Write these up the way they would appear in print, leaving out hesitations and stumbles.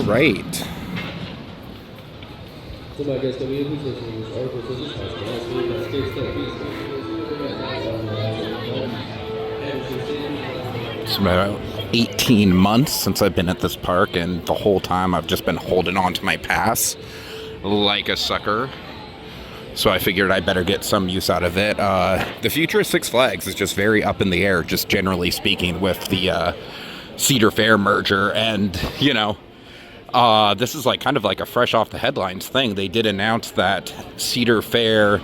Right. It's about 18 months since I've been at this park, and the whole time I've just been holding on to my pass like a sucker. So I figured I better get some use out of it. The future of Six Flags is just very up in the air, just generally speaking, with the Cedar Fair merger. And, you know, this is like kind of like a fresh off the headlines thing. They did announce that Cedar Fair,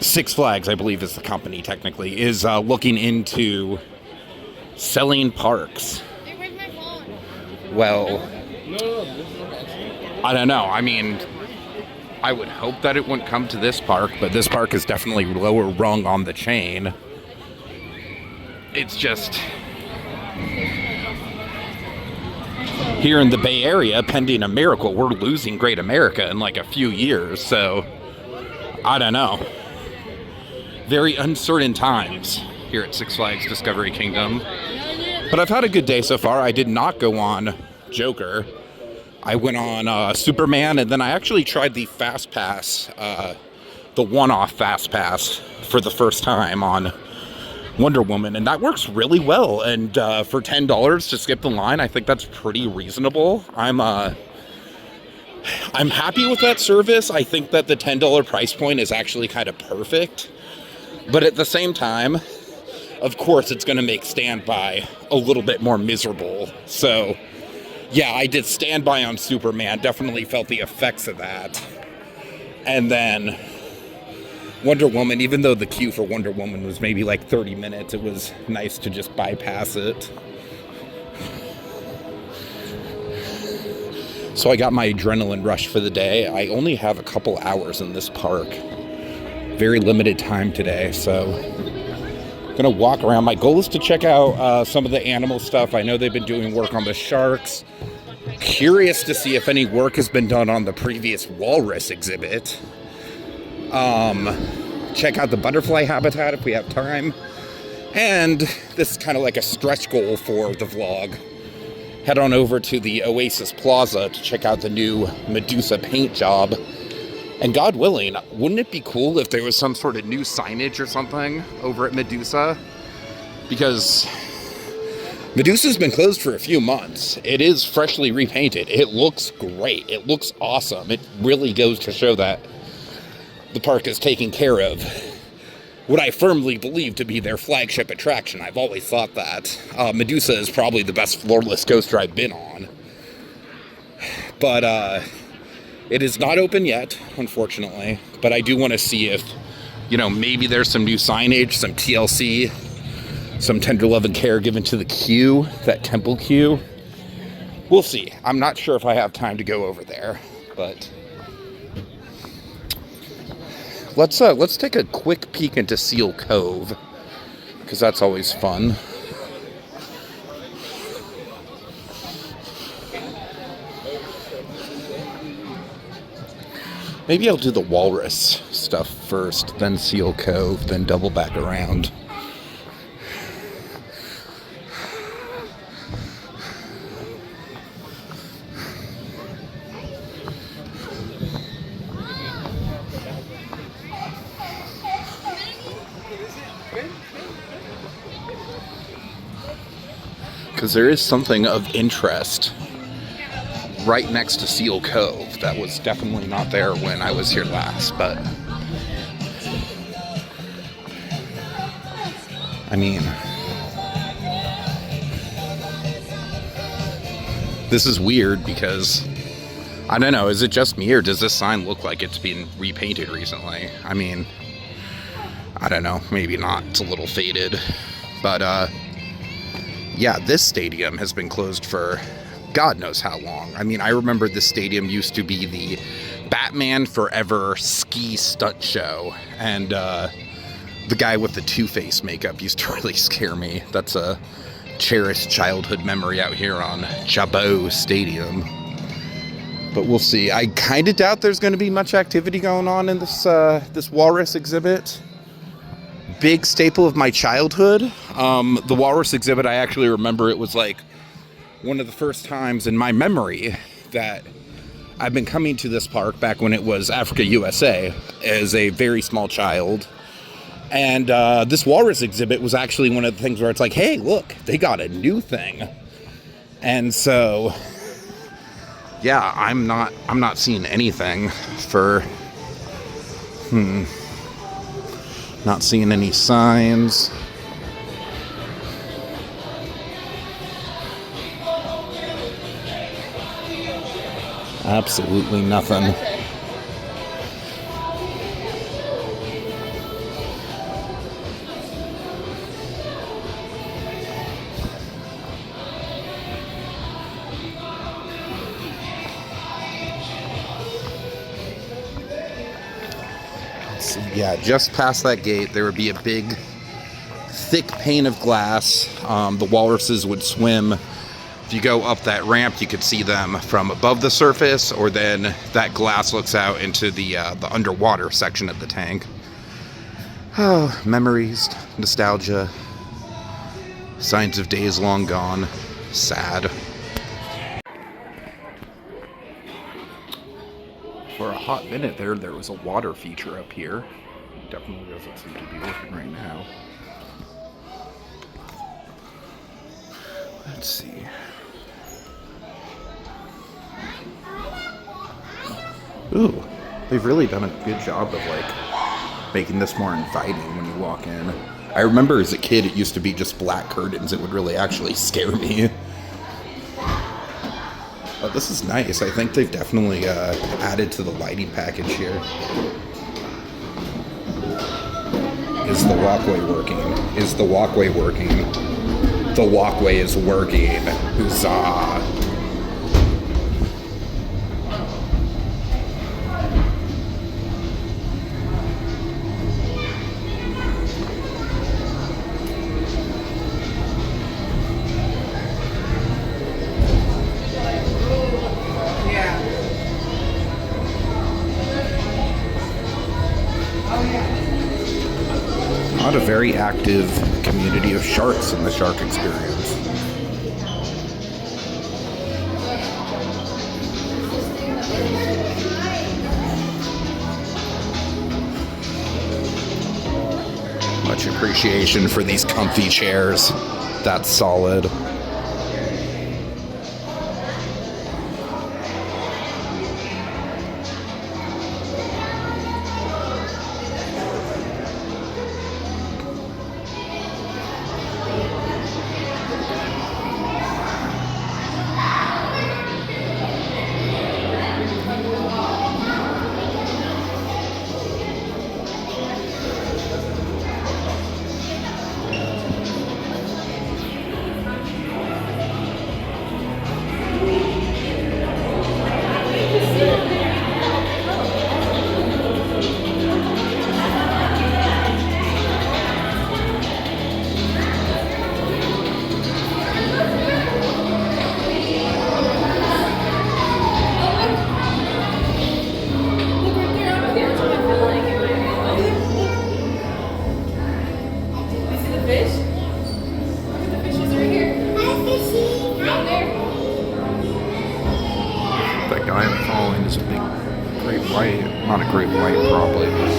Six Flags, I believe is the company technically, is looking into selling parks. Hey, where's my phone? Well, I don't know. I mean, I would hope that it wouldn't come to this park, but this park is definitely lower rung on the chain. It's just here in the Bay Area, pending a miracle, we're losing Great America in like a few years. So I don't know. Very uncertain times here at Six Flags Discovery Kingdom. But I've had a good day so far. I did not go on Joker. I went on Superman, and then I actually tried the Fast Pass, the one-off Fast Pass for the first time on Wonder Woman, and that works really well. And for $10 to skip the line, I think that's pretty reasonable. I'm happy with that service. I think that the $10 price point is actually kind of perfect. But at the same time, of course, it's going to make standby a little bit more miserable. So, yeah, I did standby on Superman. Definitely felt the effects of that. And then Wonder Woman, even though the queue for Wonder Woman was maybe like 30 minutes, it was nice to just bypass it. So I got my adrenaline rush for the day. I only have a couple hours in this park. Very limited time today, so I'm gonna walk around. My goal is to check out some of the animal stuff. I know they've been doing work on the sharks. Curious to see if any work has been done on the previous walrus exhibit. Check out the butterfly habitat if we have time. And this is kind of like a stretch goal for the vlog. Head on over to the Oasis Plaza to check out the new Medusa paint job. And God willing, wouldn't it be cool if there was some sort of new signage or something over at Medusa? Because Medusa's been closed for a few months. It is freshly repainted. It looks great. It looks awesome. It really goes to show that the park is taking care of what I firmly believe to be their flagship attraction. I've always thought that. Medusa is probably the best floorless coaster I've been on. But, it is not open yet, unfortunately, but I do want to see if, you know, maybe there's some new signage, some TLC, some tender love and care given to the queue, that temple queue. We'll see. I'm not sure if I have time to go over there, but let's take a quick peek into Seal Cove, because that's always fun. Maybe I'll do the walrus stuff first, then Seal Cove, then double back around. because there is something of interest right next to Seal Cove that was definitely not there when I was here last, but I mean, this is weird because I don't know, is it just me or does this sign look like it's been repainted recently? I mean, I don't know, maybe not, it's a little faded, but yeah, this stadium has been closed for God knows how long. I mean, I remember this stadium used to be the Batman Forever ski stunt show, and the guy with the Two-Face makeup used to really scare me. That's a cherished childhood memory out here on Chabot Stadium. But we'll see. I kind of doubt there's going to be much activity going on in this this walrus exhibit. Big staple of my childhood. The walrus exhibit, I actually remember it was like one of the first times in my memory that I've been coming to this park back when it was Africa USA as a very small child. And this walrus exhibit was actually one of the things where it's like, hey, look, they got a new thing. And so, yeah, I'm not seeing anything for, not seeing any signs. Absolutely nothing. So, yeah, just past that gate, there would be a big, thick pane of glass. The walruses would swim. If you go up that ramp, you could see them from above the surface, or then that glass looks out into the underwater section of the tank. Oh, memories, nostalgia, signs of days long gone. Sad. For a hot minute there was a water feature up here. Definitely doesn't seem to be working right now. Let's see. Ooh, they've really done a good job of like making this more inviting when you walk in. I remember as a kid it used to be just black curtains. It would really actually scare me. But this is nice. I think they've definitely added to the lighting package here. Is the walkway working? Is the walkway working? The walkway is working. Huzzah. Not a very active community of sharks in the shark experience. Much appreciation for these comfy chairs. That's solid. That guy I'm following is a big great white, not a great white probably, but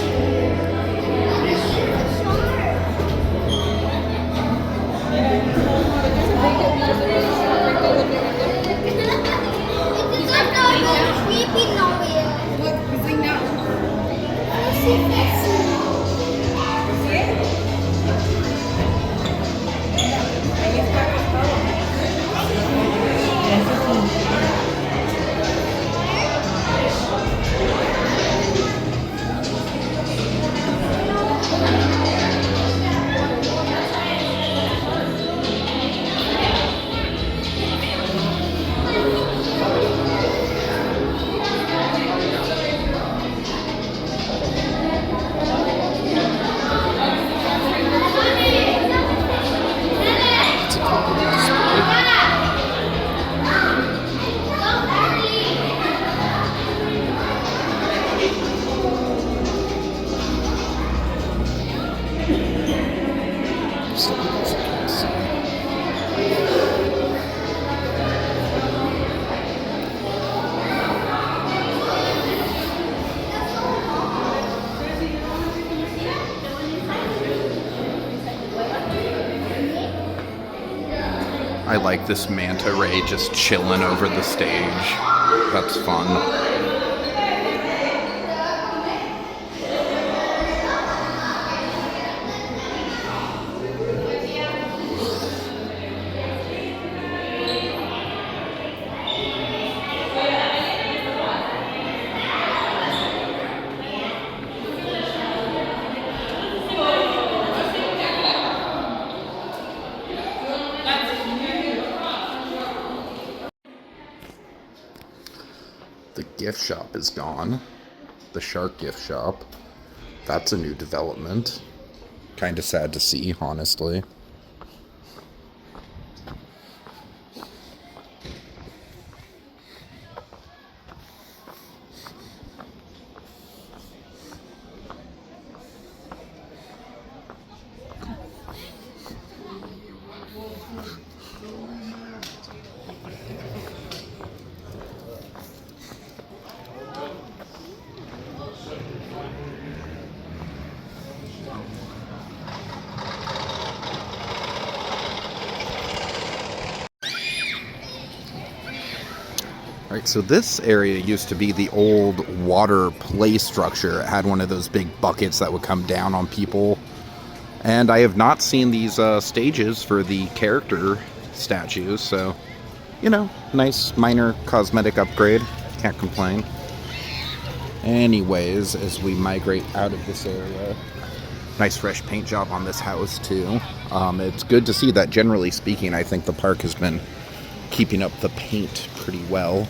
property display. I like this manta ray just chilling over the stage. That's fun. The gift shop is gone. The shark gift shop. That's a new development. Kind of sad to see, honestly. Alright, so this area used to be the old water play structure. It had one of those big buckets that would come down on people. And I have not seen these stages for the character statues, so, you know, nice minor cosmetic upgrade. Can't complain. Anyways, as we migrate out of this area, nice fresh paint job on this house, too. It's good to see that, generally speaking, I think the park has been keeping up the paint pretty well.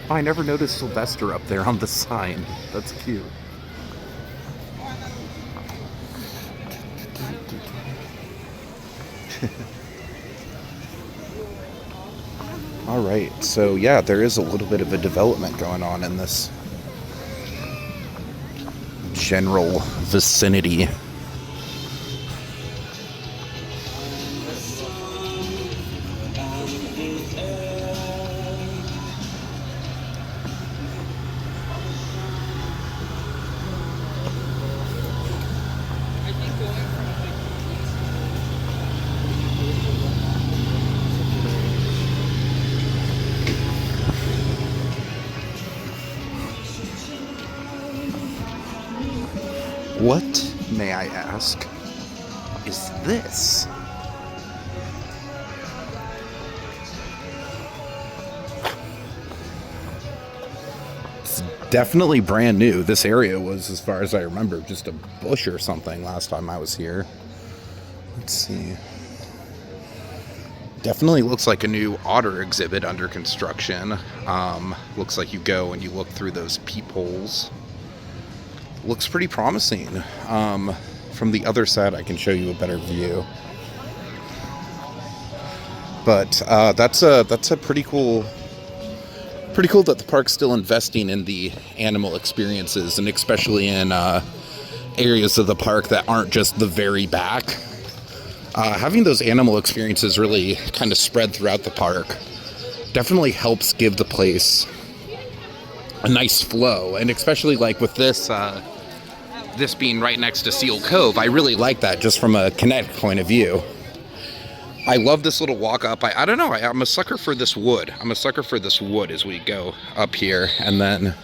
Oh, I never noticed Sylvester up there on the sign. That's cute. Alright, so yeah, there is a little bit of a development going on in this general vicinity. What, may I ask, is this? It's definitely brand new. This area was, as far as I remember, just a bush or something last time I was here. Let's see. Definitely looks like a new otter exhibit under construction. Looks like you go and you look through those peepholes. Looks pretty promising. From the other side, I can show you a better view. But that's a pretty cool. Pretty cool that the park's still investing in the animal experiences, and especially in areas of the park that aren't just the very back. Having those animal experiences really kind of spread throughout the park definitely helps give the place a nice flow, and especially like with this this being right next to Seal Cove, I really like that just from a kinetic point of view. I love this little walk up. I don't know, I'm a sucker for this wood. I'm a sucker for this wood as we go up here, and then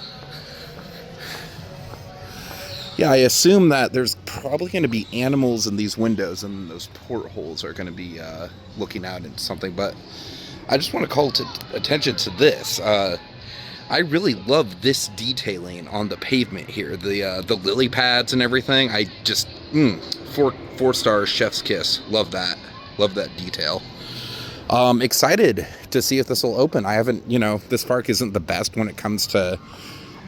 yeah, I assume that there's probably going to be animals in these windows, and those portholes are going to be looking out into something, but I just want to call attention to this. I really love this detailing on the pavement here. The lily pads and everything. I just, four star chef's kiss. Love that. Love that detail. Excited to see if this will open. I haven't, this park isn't the best when it comes to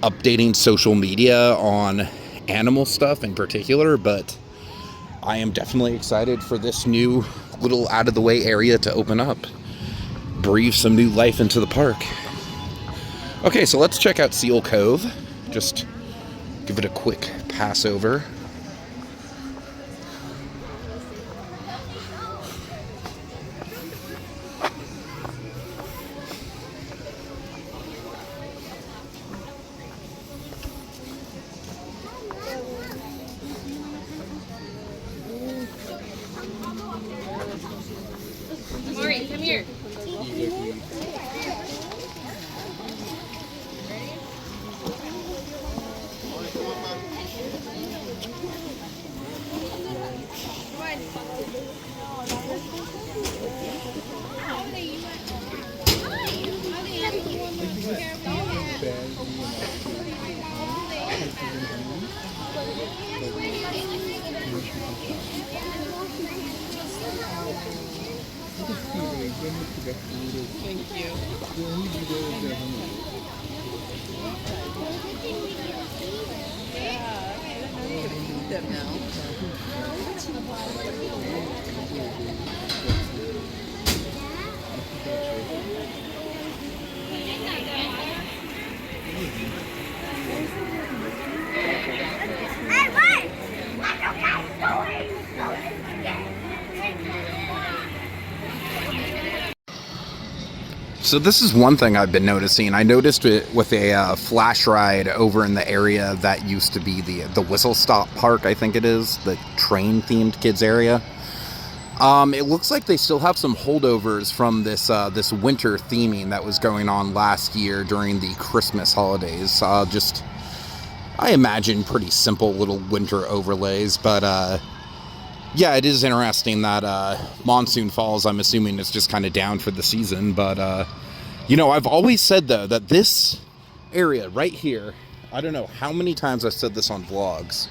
updating social media on animal stuff in particular, but I am definitely excited for this new little out of the way area to open up, breathe some new life into the park. Okay, so let's check out Seal Cove. Just give it a quick pass over. Mari, come here. Thank So this is one thing I've been noticing. I noticed it with a flash ride over in the area that used to be the Whistle Stop Park, I think it is, the train-themed kids area. It looks like they still have some holdovers from this winter theming that was going on last year during the Christmas holidays. I imagine pretty simple little winter overlays, but yeah, it is interesting that Monsoon Falls, I'm assuming, is just kind of down for the season. But, I've always said, though, that this area right here, I don't know how many times I've said this on vlogs,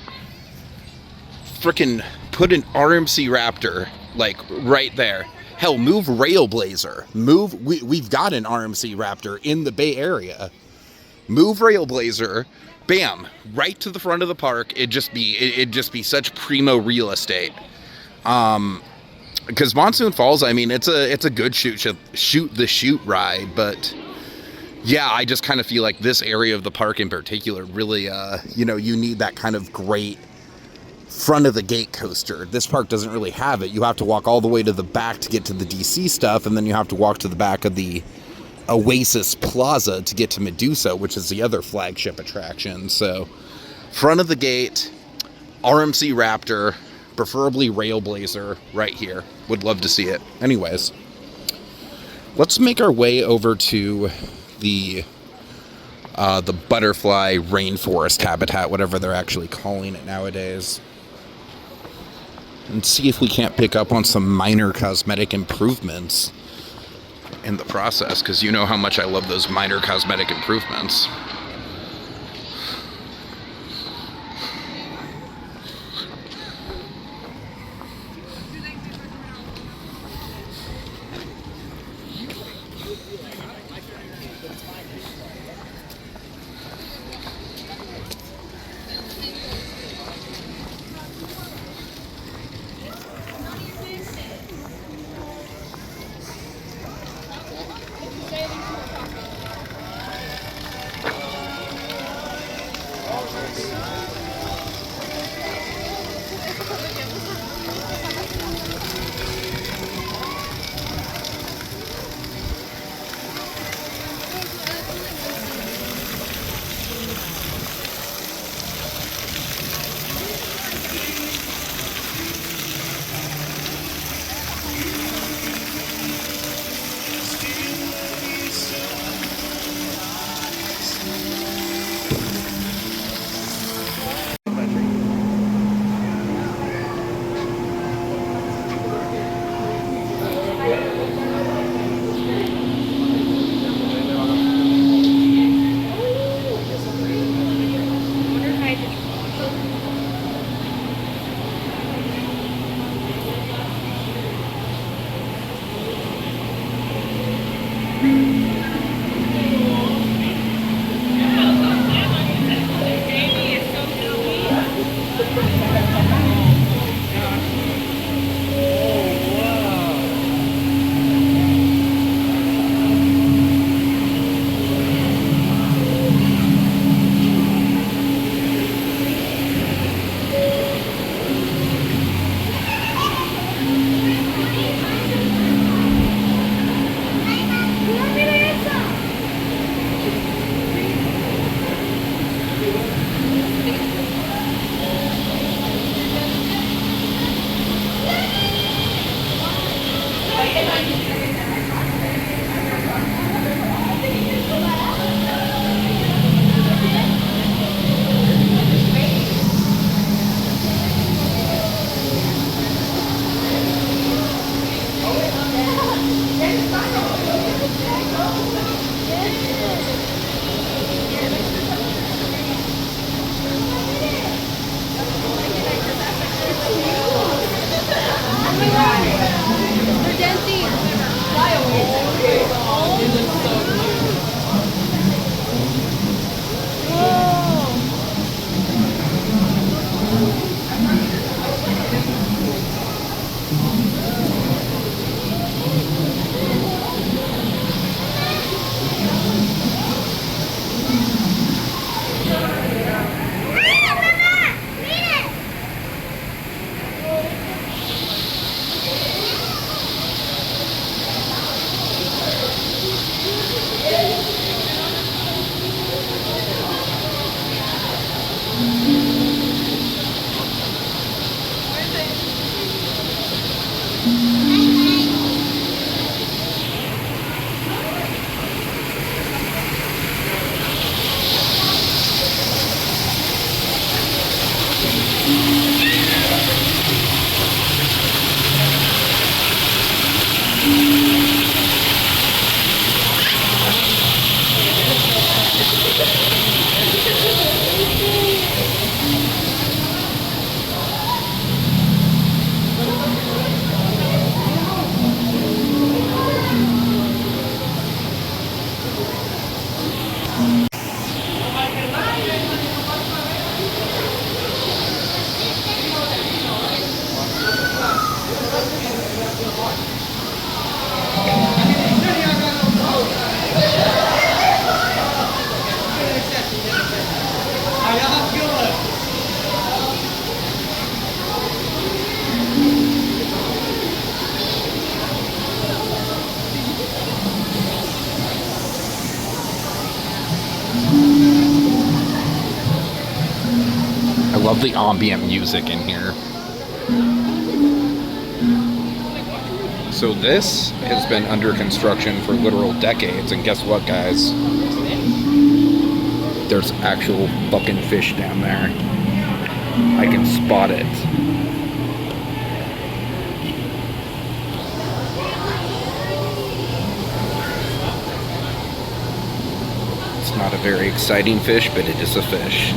frickin' put an RMC Raptor, like, right there. Hell, move Railblazer. We've got an RMC Raptor in the Bay Area. Move Railblazer, bam, right to the front of the park. It'd just be such primo real estate. Because Monsoon Falls, I mean, it's a good shoot ride, but yeah, I just kind of feel like this area of the park in particular really, you need that kind of great front of the gate coaster. This park doesn't really have it. You have to walk all the way to the back to get to the DC stuff, and then you have to walk to the back of the Oasis Plaza to get to Medusa, which is the other flagship attraction. So, front of the gate, RMC Raptor, preferably Railblazer right here. Would love to see it. Anyways, let's make our way over to the butterfly rainforest habitat, whatever they're actually calling it nowadays, and see if we can't pick up on some minor cosmetic improvements in the process, because you know how much I love those minor cosmetic improvements. love the ambient music in here. So this has been under construction for literal decades, and guess what, guys? There's actual fucking fish down there. I can spot it. It's not a very exciting fish, but it is a fish.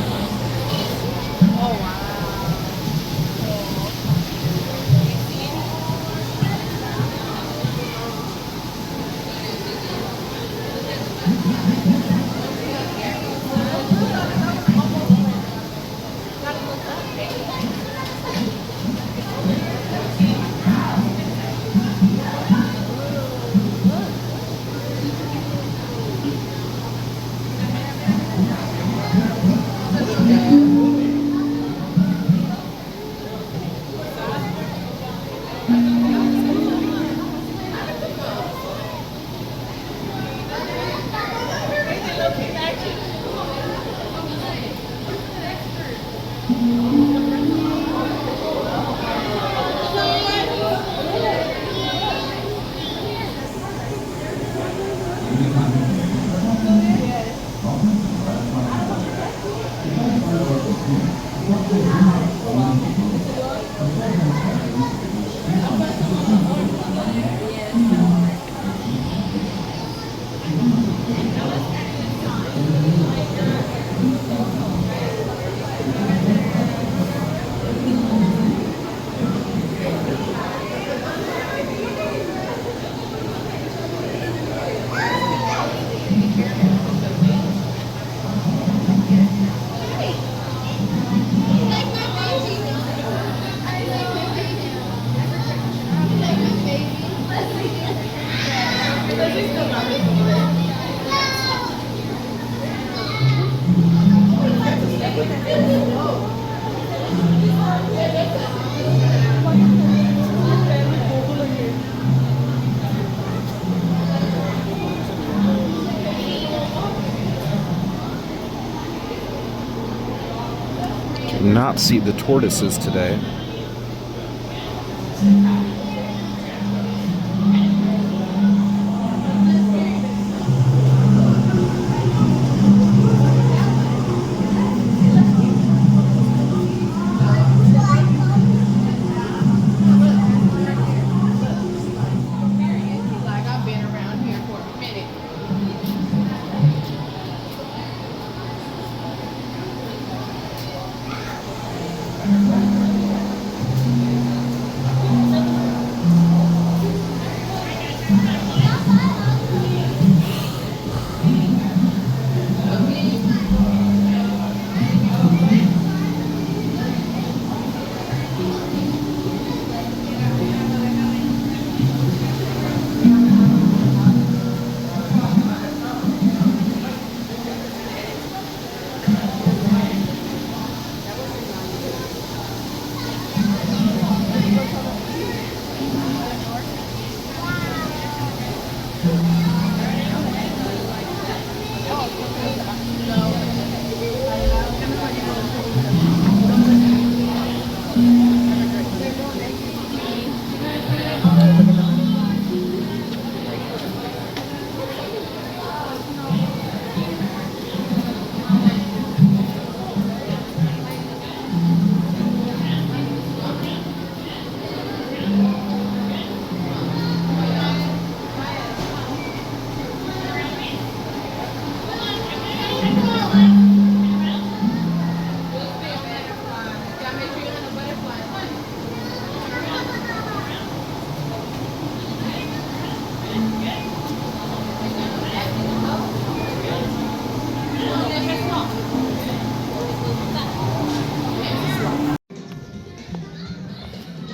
Do not see the tortoises today.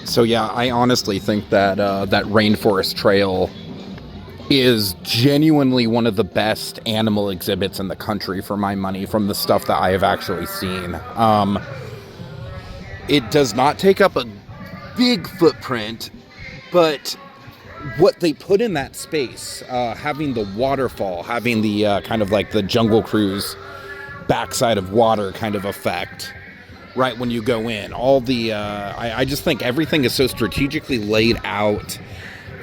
So yeah, I honestly think that that Rainforest Trail is genuinely one of the best animal exhibits in the country for my money from the stuff that I have actually seen. It does not take up a big footprint, but what they put in that space, having the waterfall, having the kind of like the Jungle Cruise backside of water kind of effect, right when you go in. All the I just think everything is so strategically laid out.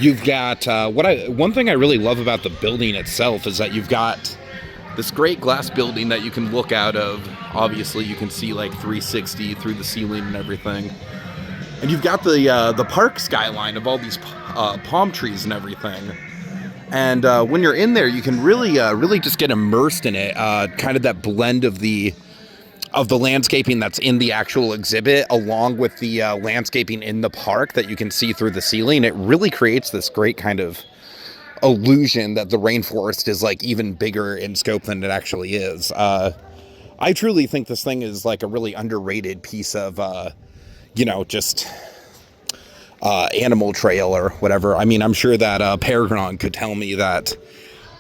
You've got one thing I really love about the building itself is that you've got this great glass building that you can look out of. Obviously, you can see like 360 through the ceiling and everything. And you've got the park skyline of all these palm trees and everything. And when you're in there, you can really just get immersed in it. Kind of that blend of the landscaping that's in the actual exhibit, along with the landscaping in the park that you can see through the ceiling. It really creates this great kind of illusion that the rainforest is like even bigger in scope than it actually is. I truly think this thing is like a really underrated piece of, just animal trail or whatever. I mean, I'm sure that Peregrine could tell me that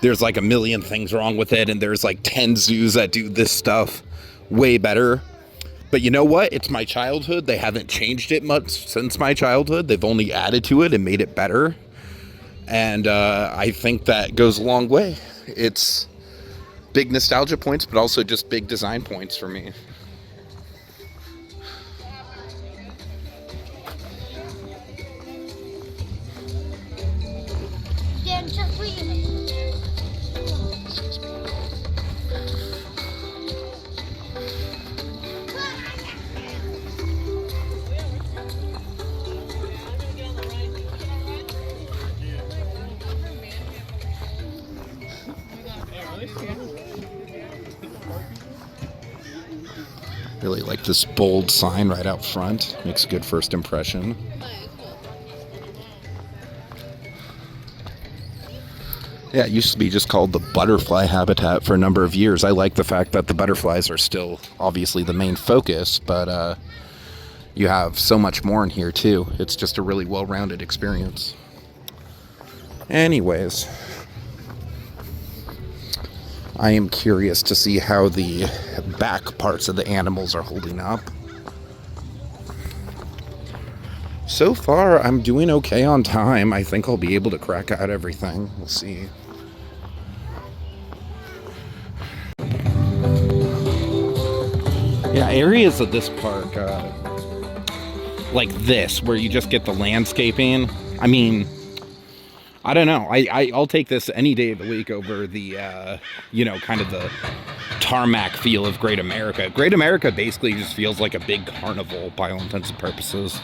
there's like a million things wrong with it, and there's like 10 zoos that do this stuff way better. But you know what? It's my childhood. They haven't changed it much since my childhood. They've only added to it and made it better. And I think that goes a long way. It's big nostalgia points, but also just big design points for me. Really like this bold sign right out front. Makes a good first impression. Yeah, it used to be just called the butterfly habitat for a number of years. I like the fact that the butterflies are still obviously the main focus, but you have so much more in here too. It's just a really well-rounded experience. Anyways, I am curious to see how the back parts of the animals are holding up. So far, I'm doing okay on time. I think I'll be able to crack out everything. We'll see. Yeah, areas of this park, like this, where you just get the landscaping. I mean, I don't know. I'll take this any day of the week over the, kind of the tarmac feel of Great America. Great America basically just feels like a big carnival by all intents and purposes.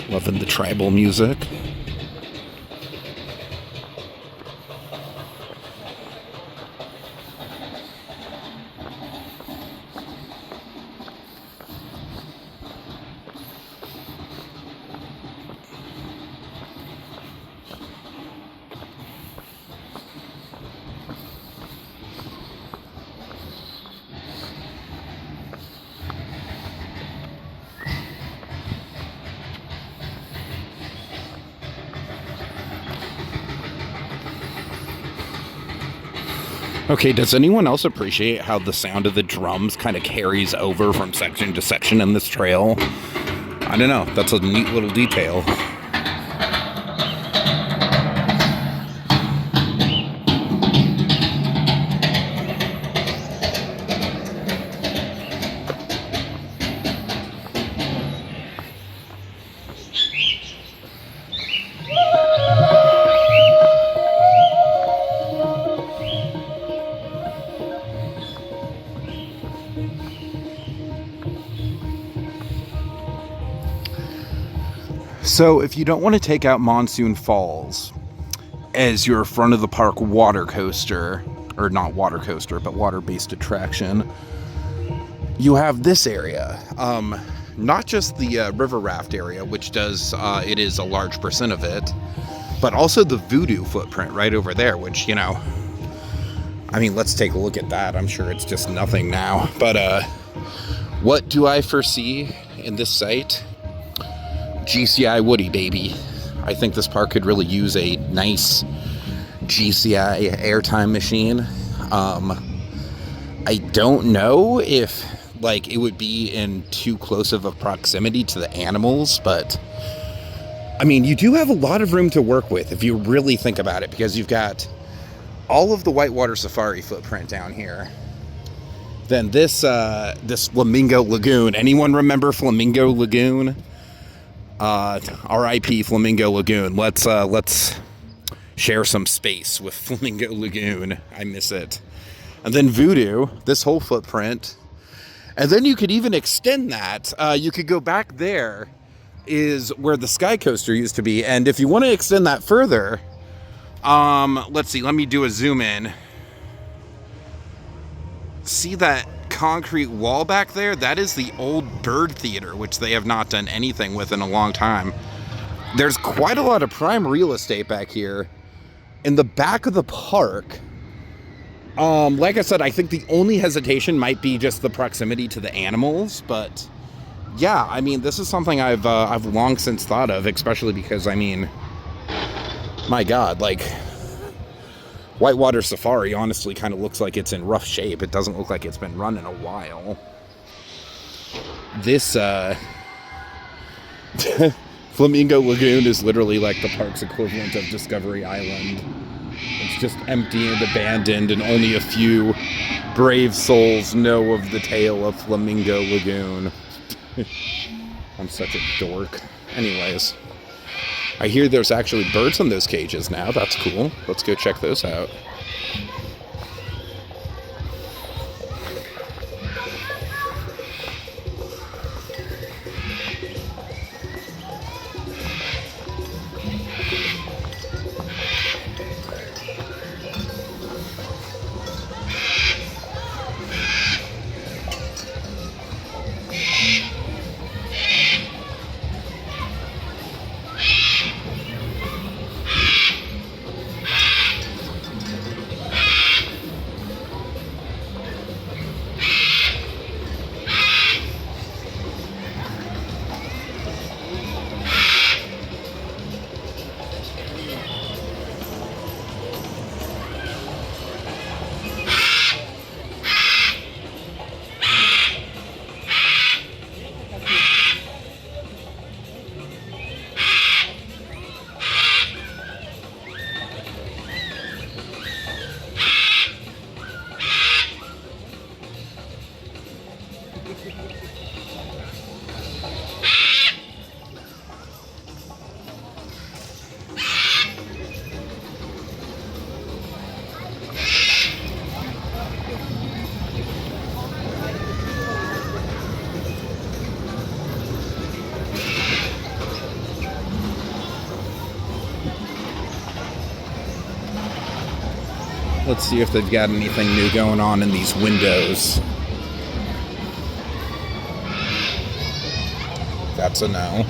Loving the tribal music. Okay, does anyone else appreciate how the sound of the drums kind of carries over from section to section in this trail? I don't know, that's a neat little detail. So if you don't want to take out Monsoon Falls as your front of the park water coaster, or not water coaster, but water-based attraction, you have this area. Not just the river raft area, which does, it is a large percent of it, but also the voodoo footprint right over there, which, I mean, let's take a look at that. I'm sure it's just nothing now. But what do I foresee in this site? GCI Woody, baby. I think this park could really use a nice GCI airtime machine. I don't know if like it would be in too close of a proximity to the animals, but I mean, you do have a lot of room to work with if you really think about it, because you've got all of the whitewater safari footprint down here. Then this Flamingo Lagoon. Anyone remember Flamingo Lagoon? R.I.P. Flamingo Lagoon. Let's share some space with Flamingo Lagoon. I miss it. And then Voodoo, this whole footprint. And then you could even extend that. You could go back there, is where the Sky Coaster used to be. And if you want to extend that further, let's see, let me do a zoom in. See that concrete wall back there? That is the old Bird Theater, which they have not done anything with in a long time. There's quite a lot of prime real estate back here. In the back of the park, like I said, I think the only hesitation might be just the proximity to the animals, but yeah, I mean, this is something I've long since thought of, especially because, I mean, my God, like, Whitewater Safari honestly kind of looks like it's in rough shape. It doesn't look like it's been run in a while. This, Flamingo Lagoon is literally like the park's equivalent of Discovery Island. It's just empty and abandoned, and only a few brave souls know of the tale of Flamingo Lagoon. I'm such a dork. Anyways, I hear there's actually birds in those cages now. That's cool. Let's go check those out. Let's see if they've got anything new going on in these windows. That's a no.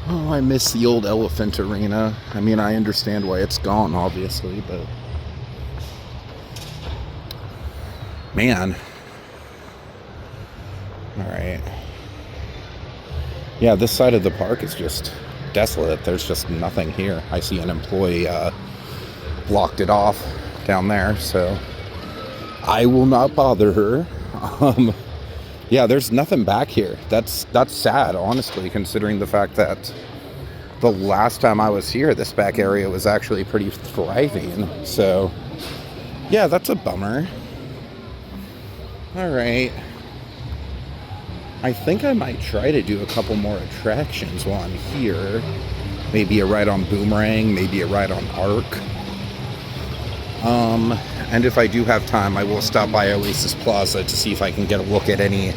Oh, I miss the old elephant arena. I mean, I understand why it's gone, obviously, but... Man. Alright. Yeah, this side of the park is just desolate. There's just nothing here. I see an employee blocked it off down there, so I will not bother her. Yeah, there's nothing back here. That's sad, honestly, considering the fact that the last time I was here, this back area was actually pretty thriving. So, yeah, that's a bummer. All right. I think I might try to do a couple more attractions while I'm here. Maybe a ride on Boomerang, maybe a ride on Arc. And if I do have time, I will stop by Oasis Plaza to see if I can get a look at any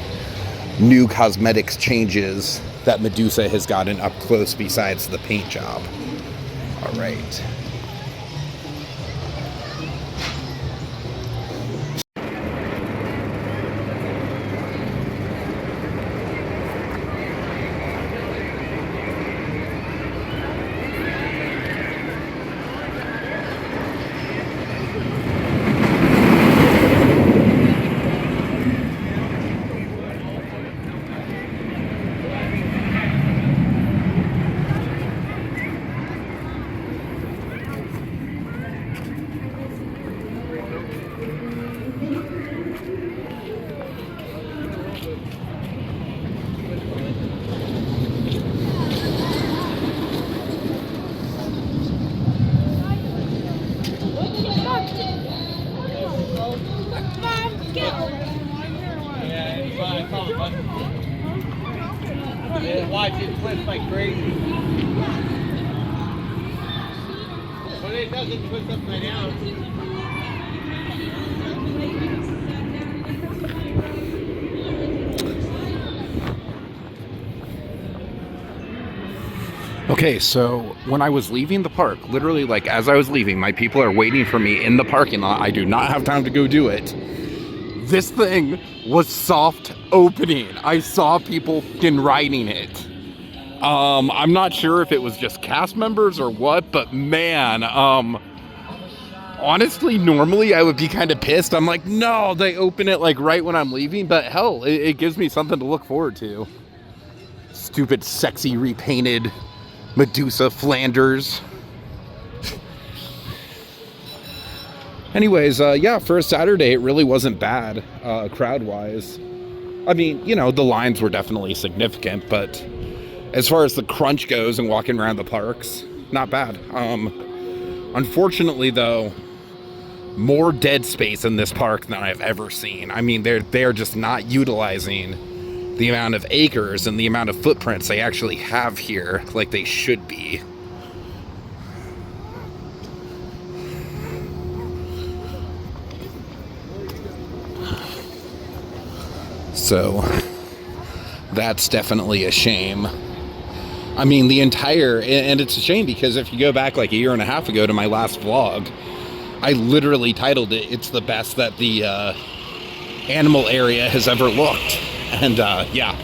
new cosmetics changes that Medusa has gotten up close besides the paint job. All right. Watch it twist like crazy. But it doesn't twist upside down. Okay, so when I was leaving the park, literally like as I was leaving, my people are waiting for me in the parking lot. I do not have time to go do it. This thing was soft opening. I saw people fucking riding it. I'm not sure if it was just cast members or what, but man, honestly, normally I would be kind of pissed. I'm like, no, they open it like right when I'm leaving, but hell, it gives me something to look forward to. Stupid, sexy, repainted Medusa Flanders. Anyways, yeah, for a Saturday, it really wasn't bad, crowd-wise. I mean, you know, the lines were definitely significant, but as far as the crunch goes and walking around the parks, not bad. Unfortunately, though, more dead space in this park than I've ever seen. I mean, they're just not utilizing the amount of acres and the amount of footprints they actually have here like they should be. So that's definitely a shame. I mean, the entire, and it's a shame because if you go back like a year and a half ago to my last vlog, I literally titled it, "It's the best that the animal area has ever looked." And yeah,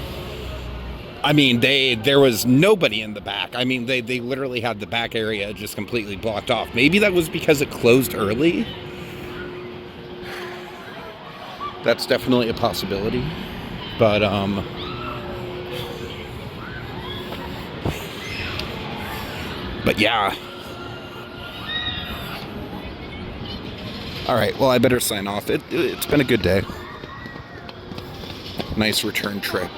I mean, there was nobody in the back. I mean, they literally had the back area just completely blocked off. Maybe that was because it closed early. That's definitely a possibility. But yeah. All right, well, I better sign off. It's been a good day. Nice return trip.